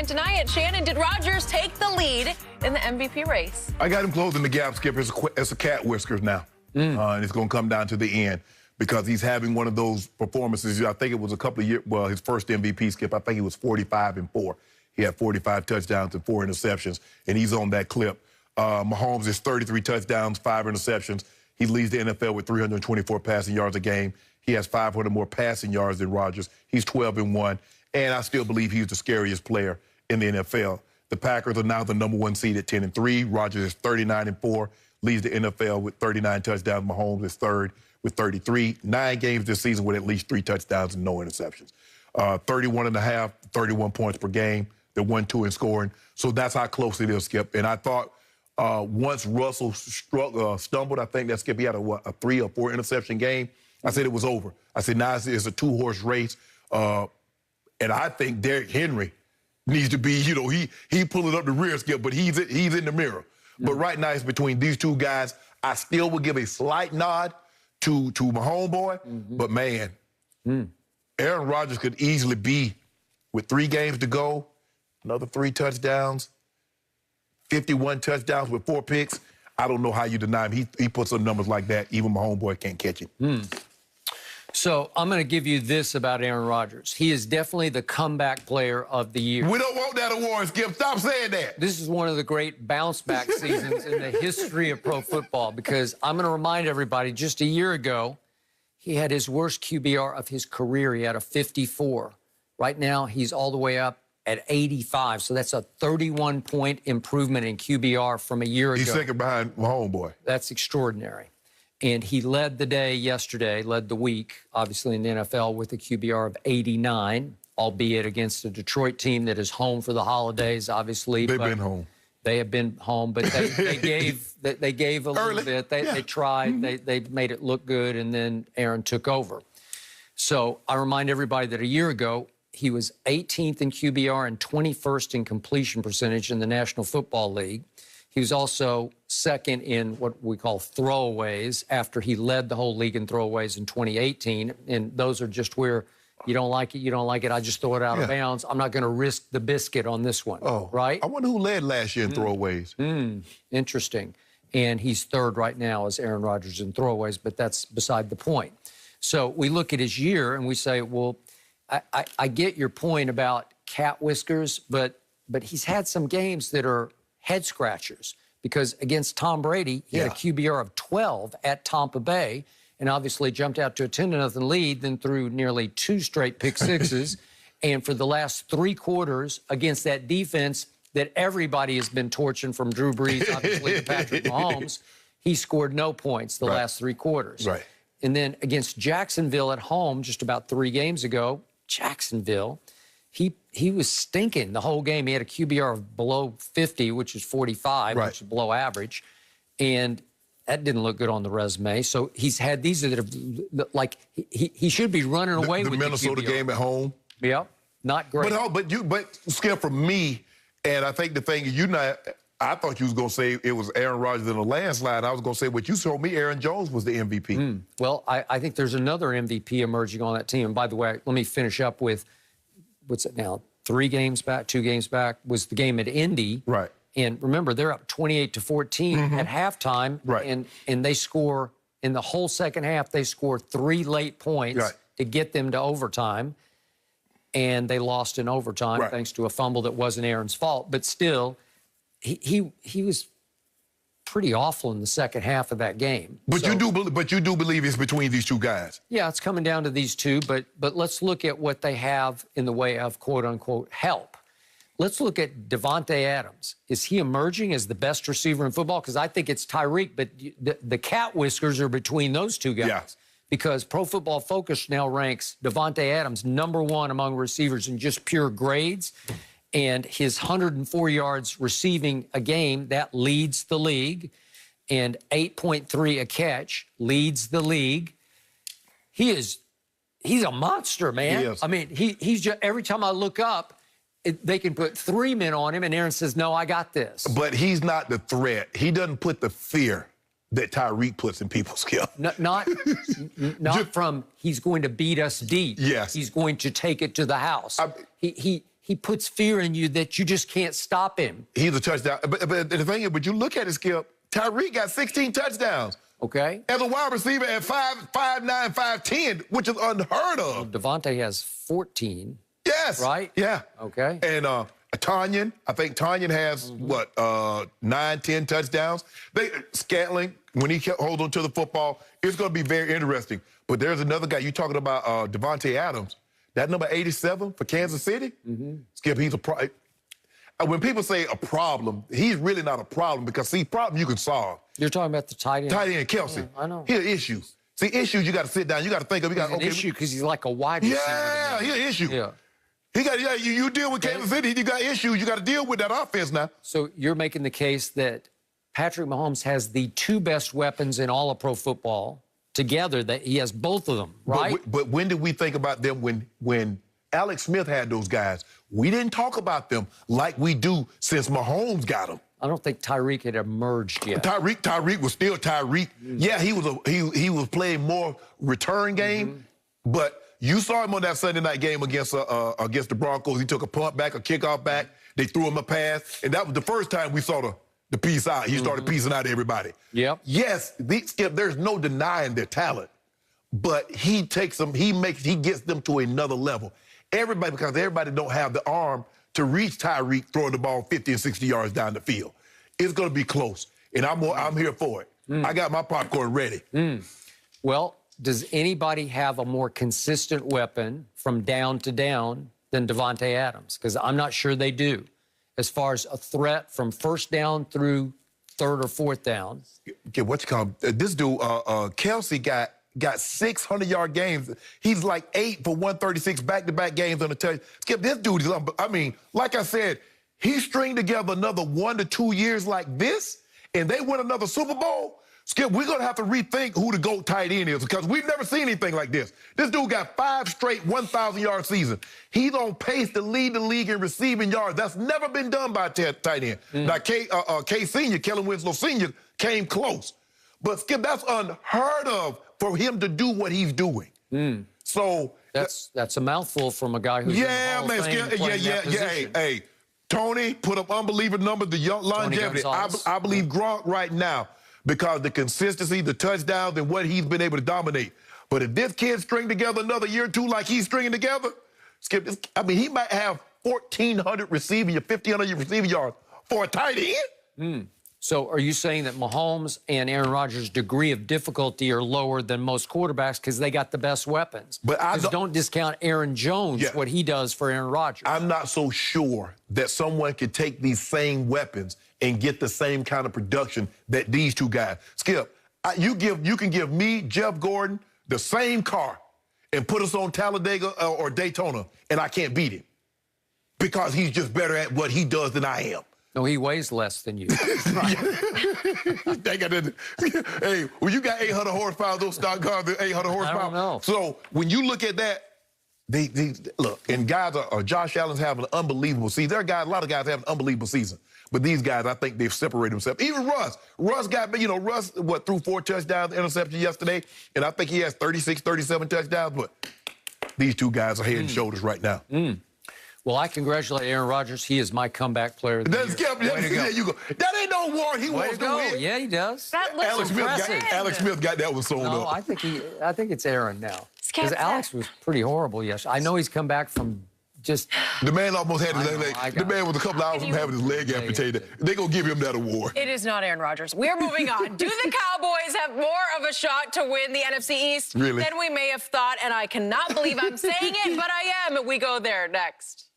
And tonight, Shannon, did Rodgers take the lead in the MVP race? I got him closing the gap, Skip. It's a cat whiskers now. And it's going to come down to the end because he's having one of those performances. I think it was a couple of years, well, his first MVP, Skip, I think he was 45-4. He had 45 touchdowns and 4 interceptions, and he's on that clip. Mahomes is 33 touchdowns, 5 interceptions. He leads the NFL with 324 passing yards a game. He has 500 more passing yards than Rodgers. He's 12-1, and I still believe he's the scariest player in the NFL. The Packers are now the #1 seed at 10-3. Rodgers is 39-4, leads the NFL with 39 touchdowns. Mahomes is third with 33. 9 games this season with at least 3 touchdowns and no interceptions. 31.5, 31 points per game. They're 1-2 in scoring. So that's how close it is, Skip. And I thought once Russell stumbled, I think that, Skip, he had a 3 or 4 interception game. I said it was over. I said now it's a 2-horse race. And I think Derrick Henry needs to be, he pulling up the rear, Skip, but he's in the mirror. But right now it's between these two guys. I still would give a slight nod to my homeboy. But, man, Aaron Rodgers could easily be, with 3 games to go, another 3 touchdowns, 51 touchdowns with 4 picks. I don't know how you deny him. He puts up numbers like that. Even my homeboy can't catch it. So I'm going to give you this about Aaron Rodgers. He is definitely the comeback player of the year. We don't want that award, Skip. Stop saying that. This is one of the great bounce-back seasons in the history of pro football because I'm going to remind everybody, just a year ago, he had his worst QBR of his career. He had a 54. Right now, he's all the way up at 85. So that's a 31-point improvement in QBR from a year ago. He's second behind my homeboy. That's extraordinary. And he led the day yesterday, led the week, obviously, in the NFL with a QBR of 89, albeit against a Detroit team that is home for the holidays, obviously. They've been home. They have been home, but they gave a little bit. They tried. They made it look good, and then Aaron took over. So I remind everybody that a year ago, he was 18th in QBR and 21st in completion percentage in the National Football League. He was also second in what we call throwaways after he led the whole league in throwaways in 2018. And those are just where you don't like it, you don't like it. I just throw it out of bounds. I'm not going to risk the biscuit on this one, right? I wonder who led last year in throwaways. Interesting. And he's third right now as Aaron Rodgers in throwaways, but that's beside the point. So we look at his year and we say, well, I get your point about cat whiskers, but he's had some games that are head scratchers because against Tom Brady, he had a QBR of 12 at Tampa Bay and obviously jumped out to a 10-0 lead, then threw nearly 2 straight pick sixes. And for the last 3 quarters against that defense that everybody has been torching from Drew Brees, obviously, to Patrick Mahomes, he scored no points the last 3 quarters. And then against Jacksonville at home just about 3 games ago, Jacksonville, he was stinking the whole game. He had a QBR of below 50, which is 45, which is below average. And that didn't look good on the resume. So he's had these that have, like, he should be running away with the Minnesota game at home. Yeah, not great. But Skip, for me, and I think the thing is, I thought you was going to say it was Aaron Rodgers in a landslide. I was going to say, but you told me Aaron Jones was the MVP. Well, I think there's another MVP emerging on that team. And by the way, let me finish up with, what's it now, 3 games back, 2 games back, was the game at Indy. And remember, they're up 28-14 at halftime. And they score, in the whole second half, they score 3 late points to get them to overtime. And they lost in overtime thanks to a fumble that wasn't Aaron's fault. But still, he was pretty awful in the second half of that game. But you do believe it's between these 2 guys. Yeah, it's coming down to these 2, but let's look at what they have in the way of quote-unquote help. Let's look at Davante Adams. Is he emerging as the best receiver in football? Because I think it's Tyreek, but the cat whiskers are between those 2 guys. Because Pro Football Focus now ranks Davante Adams #1 among receivers in just pure grades. And his 104 yards receiving a game, that leads the league. And 8.3 a catch leads the league. He's a monster, man. He is. I mean, he's just, every time I look up, they can put 3 men on him, and Aaron says, no, I got this. But he's not the threat. He doesn't put the fear that Tyreek puts in people's skill. Not from he's going to beat us deep. Yes. He's going to take it to the house. He he puts fear in you that you just can't stop him. He's a touchdown. But the thing is, but you look at it, Skip, Tyreek got 16 touchdowns. Okay. As a wide receiver at 5'9", 5'10", which is unheard of. Devontae has 14. Yes. Right? Yeah. Okay. And Tanyan, I think Tanyan has, 9, 10 touchdowns. Scantling, when he holds on to the football, it's going to be very interesting. But there's another guy, you talking about Devontae Adams, that number 87 for Kansas City? Skip, he's a problem. When people say a problem, he's really not a problem because, see, problem you can solve. You're talking about the tight end. Tight end, Kelsey. Yeah, I know. Here are issues. See, issues you got to sit down. You got to think of. You got He's an issue because he's like a wide receiver. Yeah, he's an issue. Yeah. He got. Yeah, you deal with Kansas City. You got issues. You got to deal with that offense now. So you're making the case that Patrick Mahomes has the 2 best weapons in all of pro football together. That he has both of them, right? But when did we think about them? When Alex Smith had those guys, we didn't talk about them like we do since Mahomes got them. I don't think Tyreek had emerged yet. Tyreek was still Tyreek. Yeah, he was playing more return game, but you saw him on that Sunday night game against the Broncos. He took a punt back, a kickoff back. They threw him a pass, and that was the first time we saw the piece out. He started piecing out everybody. Yep. Yes, Skip, there's no denying their talent, but he takes them, he gets them to another level. Because everybody don't have the arm to reach Tyreek throwing the ball 50 and 60 yards down the field. It's going to be close, and I'm here for it. I got my popcorn ready. Well, does anybody have a more consistent weapon from down to down than Devontae Adams? Because I'm not sure they do. As far as a threat from first down through 3rd or 4th down. Okay, what you call this dude? Kelsey got 600-yard games. He's like 8 for 136 back-to-back games on the touch. Skip, this dude is, I mean, like I said, he stringed together another 1 to 2 years like this, and they win another Super Bowl. Skip, we're going to have to rethink who the GOAT tight end is because we've never seen anything like this. This dude got 5 straight 1,000-yard seasons. He's on pace to lead the league in receiving yards. That's never been done by a tight end. Now, K Sr., Kellen Winslow Sr., came close. But, Skip, that's unheard of for him to do what he's doing. So that's a mouthful from a guy who's in the Hall of Fame. Hey, Tony put up unbelievable numbers, the young longevity. I believe Gronk right now because the consistency, the touchdowns, and what he's been able to dominate. But if this kid string together another year or two like he's stringing together, Skip, I mean, he might have 1,400 receiving, 1,500 receiving yards for a tight end. So are you saying that Mahomes and Aaron Rodgers' degree of difficulty are lower than most quarterbacks because they got the best weapons? But I don't discount Aaron Jones, what he does for Aaron Rodgers. I'm not so sure that someone could take these same weapons and get the same kind of production that these two guys. Skip, you can give me, Jeff Gordon, the same car and put us on Talladega or Daytona, and I can't beat him because he's just better at what he does than I am. No, he weighs less than you. Hey, when you got 800 horsepower, those stock cars are 800 horsepower. I don't know. So when you look at that, look, and guys Josh Allen's having an unbelievable season. There are a lot of guys having an unbelievable season. But these guys, I think they've separated themselves. Even Russ. Russ threw 4 touchdowns, interception yesterday, and I think he has 36, 37 touchdowns. But these two guys are head and shoulders right now. Well, I congratulate Aaron Rodgers. He is my comeback player of the year. There you go. That ain't no war. He wants to win. Yeah, he does. That looks Alex Smith got that one sold No, up. I think it's Aaron now. Because Alex was pretty horrible yesterday. I know he's come back from just... The man almost had his leg. The man was a couple hours from having his leg amputated. They're going to give him that award. It is not Aaron Rodgers. We're moving on. Do the Cowboys have more of a shot to win the NFC East Really? than we may have thought? And I cannot believe I'm saying it, but I am. We go there next.